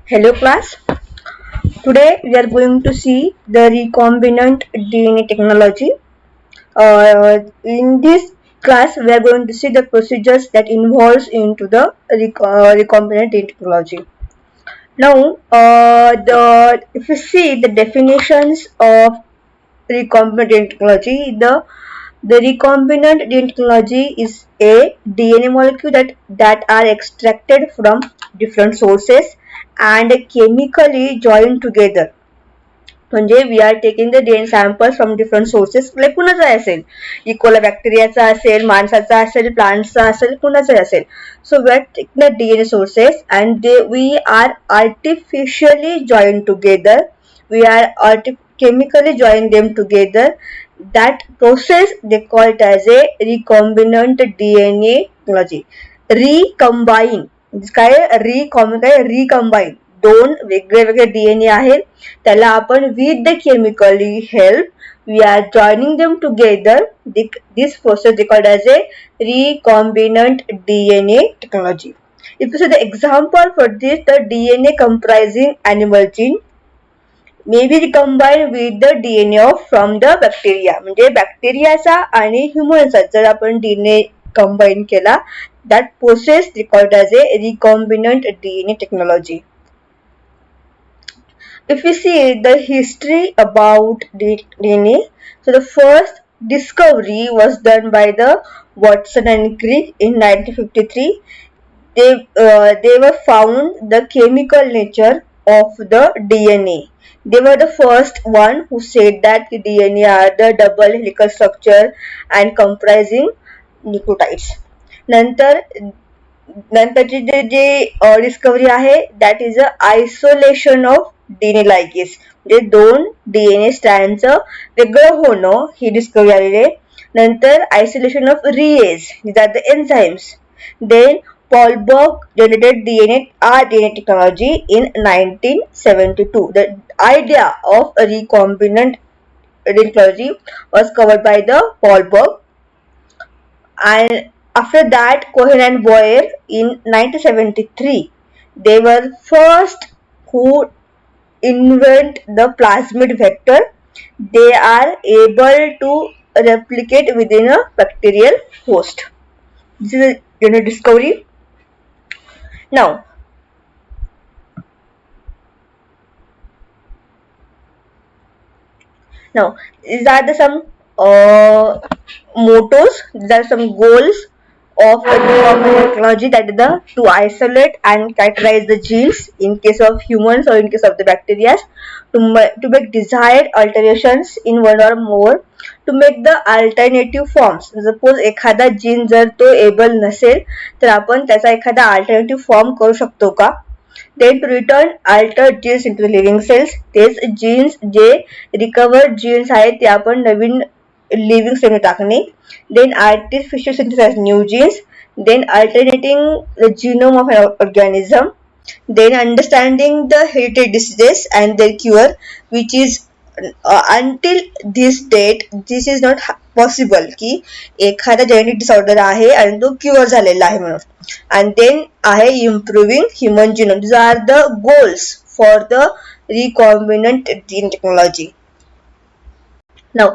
Hello class. Today we are going to see the recombinant DNA technology. In this class we are going to see the procedures that involves into the recombinant DNA technology. Now, if you see the definitions of recombinant technology, the recombinant DNA technology is a DNA molecule that are extracted from different sources and chemically joined together. म्हणजे we are taking the DNA samples from different sources कुणाचा असेल इकोला बॅक्टेरियाचा असेल माणसाचा असेल प्लांटचा असेल कुणाचा असेल so we are taking the DNA sources and we are artificially join together we are chemically join them together. That process they call it as a recombinant DNA technology. Recombine काय recombine दोन वेगळे DNA आहेत त्याला आपण with the chemically help we are joining them together. This process they called as a recombinant DNA technology. If you see the example for this, the DNA comprising animal gene may be recombined with the DNA from the bacteria. म्हणजे बॅक्टेरियाचा आणि ह्युमनचा जर आपण DNA combine केला that process called as a recombinant DNA technology. If we see the history about DNA, so the first discovery was done by the Watson and Crick in 1953. They were found the chemical nature of the DNA. They were the first one who said that DNA are the double helical structure and comprising nucleotides. नंतरची जे discovery आहे that is a isolation of DNA लायगेस म्हणजे दोन DNA स्ट्रँडचं वेगळं होणं ही discovery आलेली आहे. नंतर isolation of रिएज these are the enzymes. Then Paul Berg generated DNA technology in 1972. The idea of a recombinant technology was covered by the Paul Berg, and after that Cohen and Boyer in 1973 they were first who invent the plasmid vector. They are able to replicate within a bacterial host. This is a discovery. Now these are the some mottos, these are some goals of technology, that is the to isolate and characterize the genes in case of humans or in case of the bacteria, to make desired alterations in one or more, to make the alternative forms. Suppose एखादा gene जर तो able नसेल तर आपण त्याचा एखादा alternative form करू शकतो का. Then to return altered genes into the living cells. तेच genes जे recovered genes आहेत ते आपण नवीन living cell टाकणे. Then artificial synthesis new genes. Then alternating the genome of an organism. Then understanding the hereditary diseases and their cure, which is until this date this is not possible की एखादा genetic disorder आहे आणि तो cure झालेला आहे म्हणून. And then आहे improving human genome. These are the goals for the recombinant gene technology. Now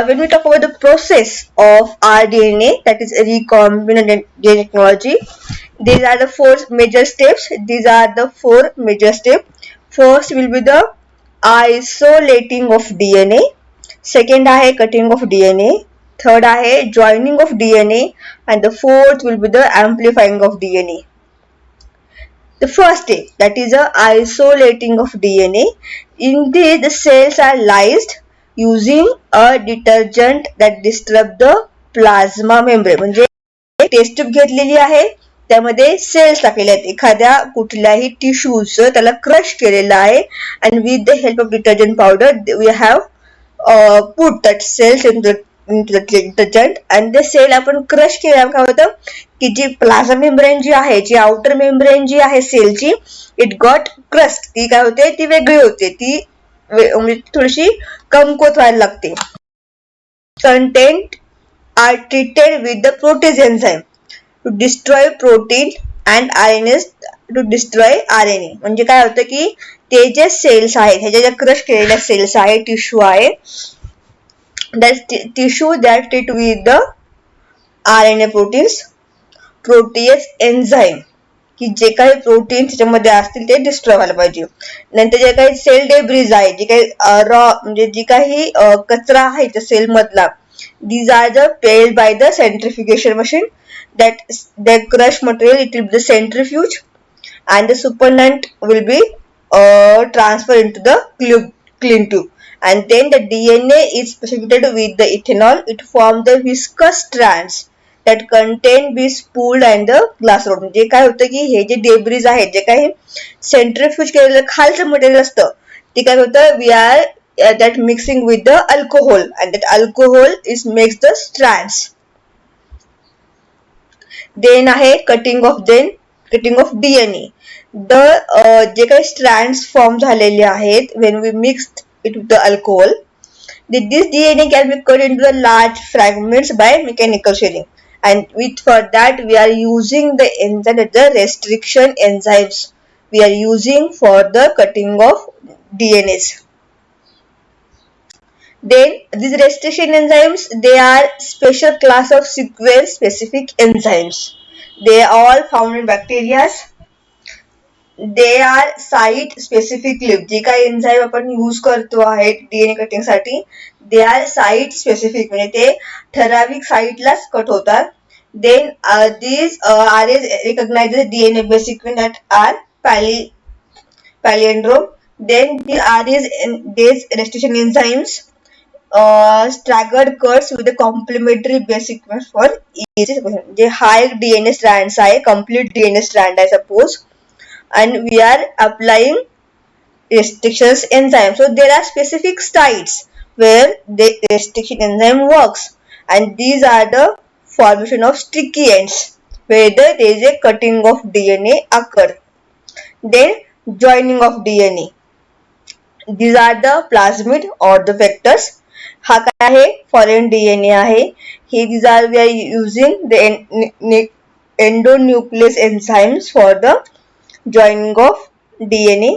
when we talk about the process of rDNA, that is recombinant DNA technology, these are the four major steps. First will be the isolating of DNA. Second आहे cutting of DNA. Third आहे joining of DNA, and the fourth will be the amplifying of DNA. The first step, that is the isolating of DNA. In this the cells are lysed using a detergent that disrupt the plasma membrane. म्हणजे test tube घेतलेली आहे त्यामध्ये sales टाकलेले आहेत एखाद्या कुठल्याही टिश्यूचं त्याला crush केलेलं आहे and with the help of detergent powder we have put that cells into the detergent, and the cell आपण क्रश केल्यावर काय होतं की जी प्लाझ्मा मेम्ब्रेन जी आहे जी आउटर मेम्ब्रेन जी आहे सेलची इट गॉट क्रस्ट ती काय होते ती वेगळी होते ती म्हणजे थोडीशी कमकुवत व्हायला लागते. Content are treated with the protease enzyme to destroy protein and RNAs to destroy RNA. म्हणजे काय होतं की ते जे सेल्स आहेत, ह्याच्या ज्या क्रश केलेल्या सेल्स आहेत, टिश्यू आहे, that tissue that treat with the RNA proteins, protease enzyme, की जे काही प्रोटीन त्याच्यामध्ये असतील ते डिस्ट्रॉय व्हायला पाहिजे. नंतर जे काही सेल डेब्रिज आहे, जे काही रॉ म्हणजे जी काही कचरा आहे त्या सेल मधला, these are the failed by the centrifugation machine, that the crushed material it will be the centrifuge and the supernatant will be transferred into the clean tube, and then the DNA is precipitated with the ethanol. It forms the viscous strands that contain be spooled and the glass rod. म्हणजे काय होतं की हे जे debris आहेत, जे काही सेंट्रिफ्यूज केलेलं खालचं material असतं, ते काय होतं, we are that mixing with the alcohol, and that alcohol is makes the strands. Then आहे cutting of DNA. जे काही strands form झालेले आहेत when we mixed it with the alcohol, this DNA can be cut into the large fragments by mechanical shearing, and for that we are using the enzyme, the restriction enzymes we are using for the cutting of DNAs. Then these restriction enzymes, they are special class of sequence specific enzymes. They are all found in bacteria. They are site specific lift. जे काही enzyme आपण use करतो आहे DNA cutting साठी, they are site specific, म्हणजे ते ठराविक साइटलाच cut होतात. Then these RNA recognizes DNA base sequence that are palindrome. Then these restriction enzymes staggered cuts with the complementary base sequence for each. जे हा एक DNA strands आहे, complete DNA strand आहे suppose, and we are applying restrictions enzyme. So there are specific sites where the restriction enzyme works, and these are the formation of sticky ends where there is a cutting of DNA occur. Then joining of DNA. These are the plasmid or the vectors. हा काय आहे, foreign DNA आहे. These are we are using the endonuclease enzymes for the joining of DNA.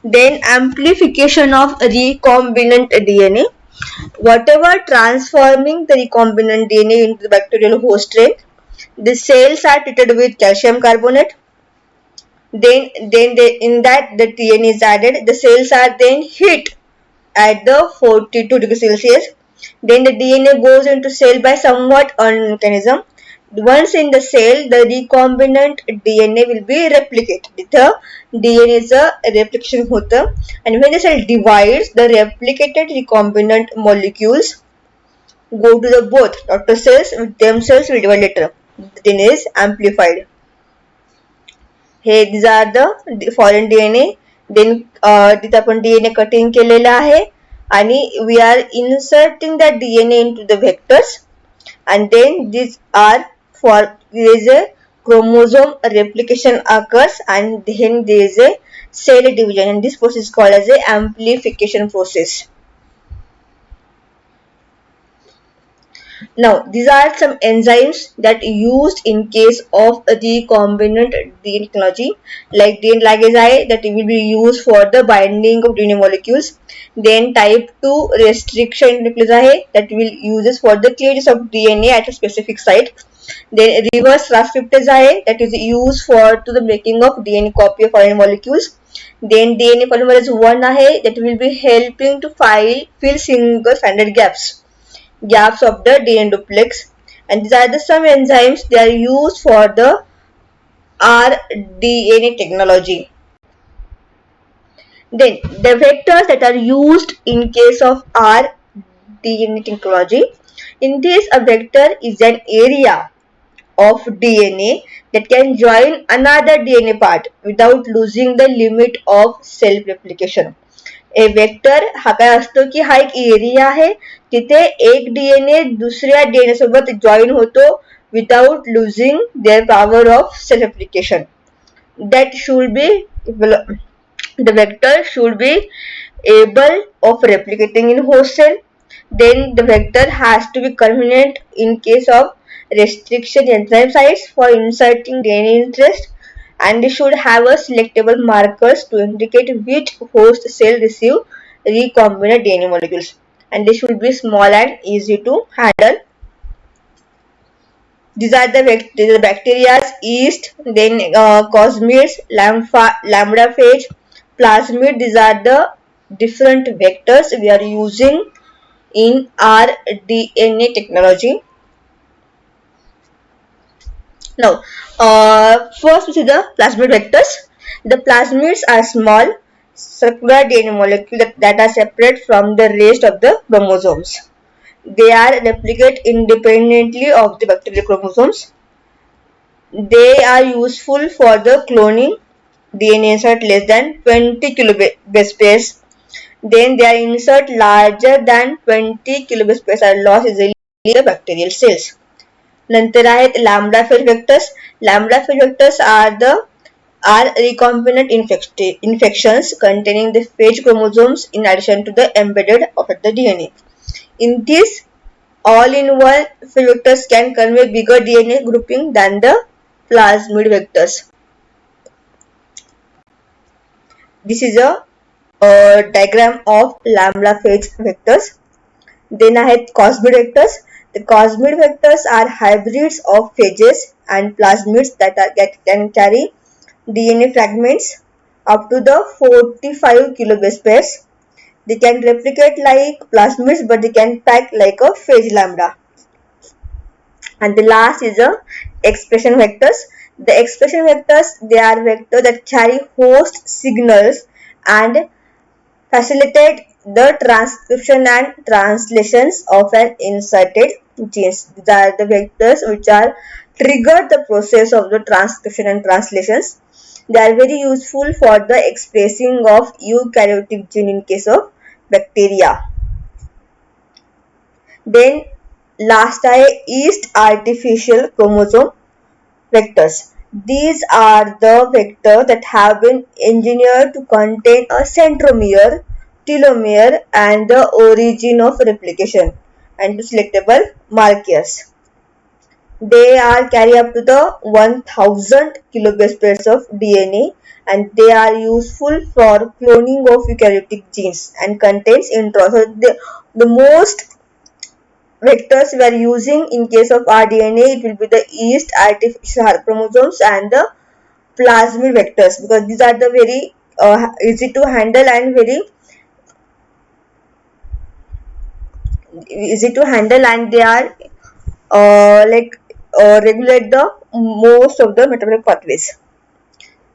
Then amplification of recombinant DNA. Whatever transforming the recombinant DNA into the bacterial host strain, the cells are treated with calcium carbonate. Then in that the DNA is added. The cells are then heat at the 42 degrees Celsius. Then the DNA goes into cell by somewhat unknown mechanism. Once in the cell, the recombinant DNA will be replicated. The DNA is a replication होतं, and when the cell divides, the replicated recombinant molecules go to the both daughter cells, with themselves will divide later. The DNA is amplified. Hey, these are the foreign DNA. Then तिथे आपण DNA cutting केलेलं आहे, आणि we are inserting the DNA into the vectors, and then these are for there is a chromosome replication occurs, and then there is a cell division, and this process is called as a amplification process. Now these are some enzymes that used in case of recombinant DNA technology, like DNA ligase that will be used for the binding of DNA molecules. Then type 2 restriction nuclease that will uses for the clearance of DNA at a specific site. Then reverse transcriptase that is used for to the making of DNA copy of RNA molecules. Then DNA polymerase 1 that will be helping to fill single stranded gaps of the DNA duplex. And these are the some enzymes, they are used for the rDNA technology. Then the vectors that are used in case of rDNA technology. In this, a vector is an area of DNA that can join another DNA part without losing the limit of self replication. A vector हा काय असतो की हा एक area आहे, तिथे एक DNA दुसऱ्या डीएनए सोबत जॉईन होतो without losing their power of self replication. That should be, the vector should be able of replicating in host cell. Then the vector has to be convenient in case of restriction enzyme sites for inserting DNA interest, and they should have a selectable markers to indicate which host cell receive recombinant DNA molecules, and they should be small and easy to handle. These are the bacteria: yeast, then cosmids, lambda-phage, plasmid. These are the different vectors we are using in our DNA technology. Now, first we see the plasmid vectors. The plasmids are small circular DNA molecules that are separate from the rest of the chromosomes. They are replicate independently of the bacterial chromosomes. They are useful for the cloning DNA insert less than 20 kilobase pairs. Then their insert larger than 20 kilobase pairs are lost easily in the bacterial cells. नंतर आहेत lambda phase vectors. Lambda phase vectors are recombinant infections containing the phage chromosomes in addition to the embedded of the DNA. In this, all-in-one phage vectors can convey bigger DNA grouping than the plasmid vectors. This is a diagram of lambda phage vectors. Then आहेत cosmid vectors. The cosmid vectors are hybrids of phages and plasmids that can carry DNA fragments up to the 45 kilobase pairs. They can replicate like plasmids, but they can pack like a phage lambda. And the last is the expression vectors. The expression vectors, they are vectors that carry host signals and facilitate the transcription and translations of an inserted genes. These are the vectors which are trigger the process of the transcription and translations. They are very useful for the expressing of eukaryotic gene in case of bacteria. Then last is artificial chromosome vectors. These are the vectors that have been engineered to contain a centromere, telomere, and the origin of replication and selectable markers. They are carry up to the 1000 kilobase pairs of DNA, and they are useful for cloning of eukaryotic genes and contains introns. So the most vectors we are using in case of our DNA, it will be the yeast, artificial chromosomes, and the plasmid vectors, because these are the very easy to handle and very easy to handle, and they are regulate the most of the metabolic pathways.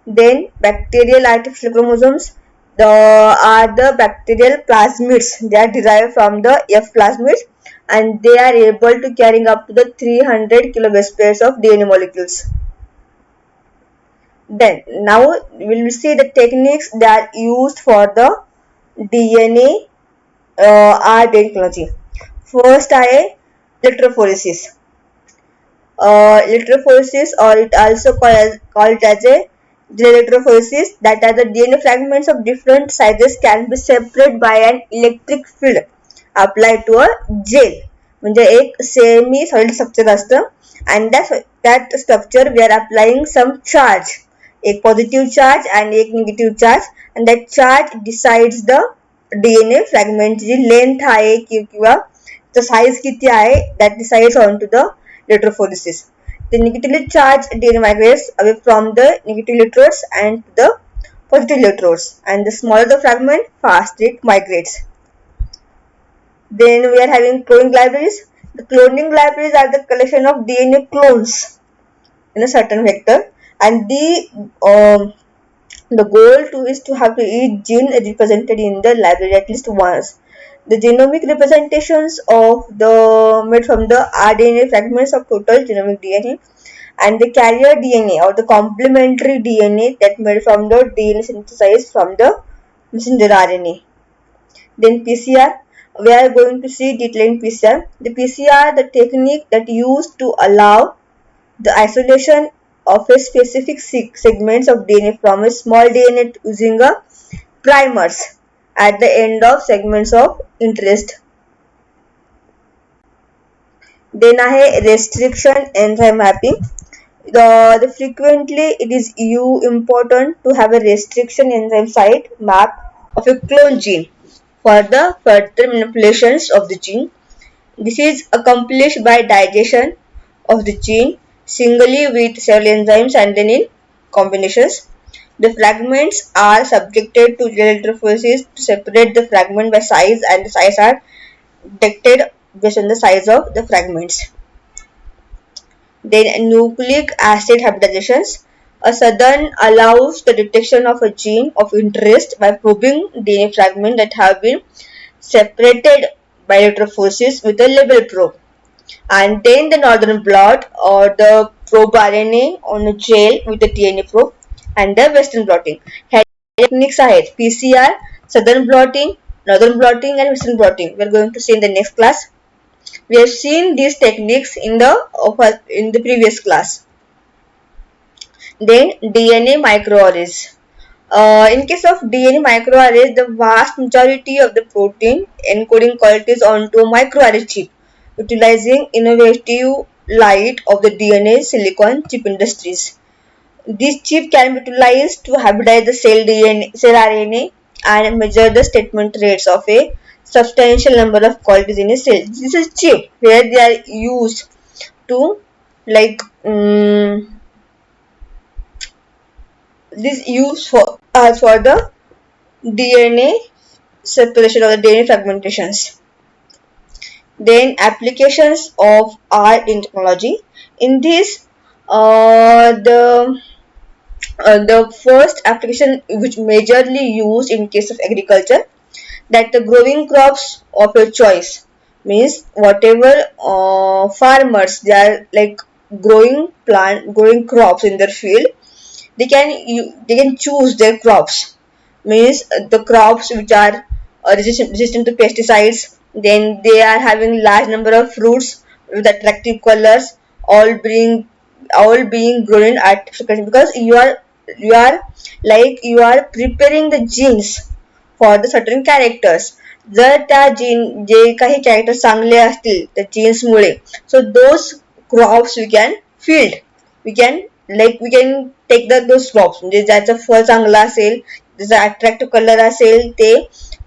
Then bacterial artificial chromosomes are the bacterial plasmids. They are derived from the F plasmids, and they are able to carrying up to the 300 kilobase pairs of DNA molecules. Then now we will see the techniques that are used for the DNA technology. First electrophoresis. Electrophoresis, or it also called as a electrophoresis, that are the DNA fragments of different sizes can be separated by an electric field applied to a gel. म्हणजे एक semi solid structure असतं, and that structure we are applying some charge, एक positive charge आणि एक negative charge, and that charge decides the DNA fragment जी length आहे किंवा size किती आहे, that decides on to the electrophoresis. The negatively charged DNA migrates away from the negative electrodes and to the positive electrodes, and the smaller the fragment, faster it migrates. Then we are having cloning libraries. The cloning libraries are the collection of DNA clones in a certain vector, and the goal is to have each gene represented in the library at least once. The genomic representations of the made from the rDNA fragments of total genomic DNA, and the carrier DNA or the complementary DNA that made from the DNA synthesized from the messenger RNA. Then PCR, we are going to see detailing PCR. The PCR, the technique that used to allow the isolation of a specific segments of DNA from a small DNA using a primers at the end of segments of interest. Then आहे restriction enzyme mapping. The frequently it is important to have a restriction enzyme site map of a clone gene for the further manipulations of the gene. This is accomplished by digestion of the gene singly with several enzymes and then in combinations. The fragments are subjected to electrophoresis to separate the fragment by size, and the size are detected based on the size of the fragments. Then nucleic acid hybridizations. A southern allows the detection of a gene of interest by probing DNA fragments that have been separated by electrophoresis with a label probe. And then the northern blot or the probe RNA on a gel with the DNA probe, and the western blotting. Techniques आहेत PCR, southern blotting, northern blotting, and western blotting. We are going to see in the next class. We have seen these techniques in the previous class. Then DNA microarrays. In case of DNA microarrays, the vast majority of the protein encoding qualities onto a microarray chip, utilizing innovative light of the DNA silicon chip industries. This chip can be utilized to hybridize the cell RNA and measure the statement rates of a substantial number of qualities in a cell. This is chip where they are used to like this used for as for the DNA separation or the DNA fragmentations. Then applications of art in technology. In this, the first application which majorly used in case of agriculture, that the growing crops of your choice, means whatever farmers they are like growing crops in their field, they can choose their crops, means the crops which are resistant to pesticides, then they are having large number of fruits with attractive colors, all being all being grown in artificial conditions, because you are preparing the genes for the certain characters. जर त्या gene जे काही character चांगले असतील त्या genes मुळे, so those crops we can field, we can take those crops, म्हणजे ज्याचं फळ चांगलं असेल, ज्याचा अट्रॅक्टिव्ह कलर असेल, ते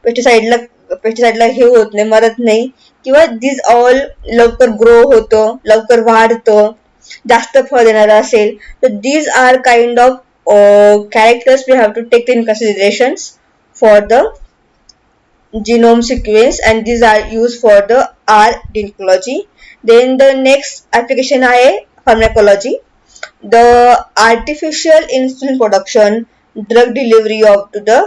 पेस्टिसाइडला हे होत नाही, मरत नाही, किंवा दिस ऑल लवकर ग्रो होतं, लवकर वाढतं, जास्त फळ देणारं असेल. तर these are kind of characters we have to take in considerations for the genome sequence, and these are used for the R-technology. Then the next application is pharmacology. The artificial insulin production, drug delivery of to the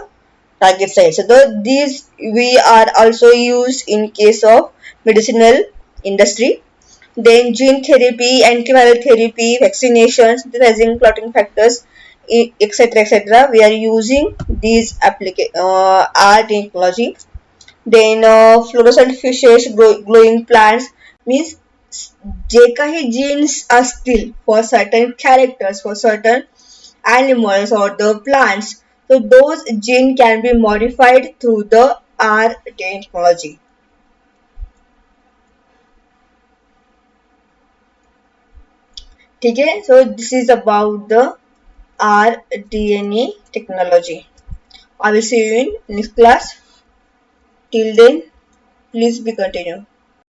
target site. So these we are also used in case of medicinal industry. Then gene therapy, antiviral therapy, vaccination, synthesizing clotting factors, etc. We are using these R technology. Then fluorescent fishes, glowing plants, means जे काही genes असतील for certain characters, for certain animals or the plants, so those gene can be modified through the R technology. Okay, so this is about the rDNA technology. I will see you in next class. Till then, please be continued.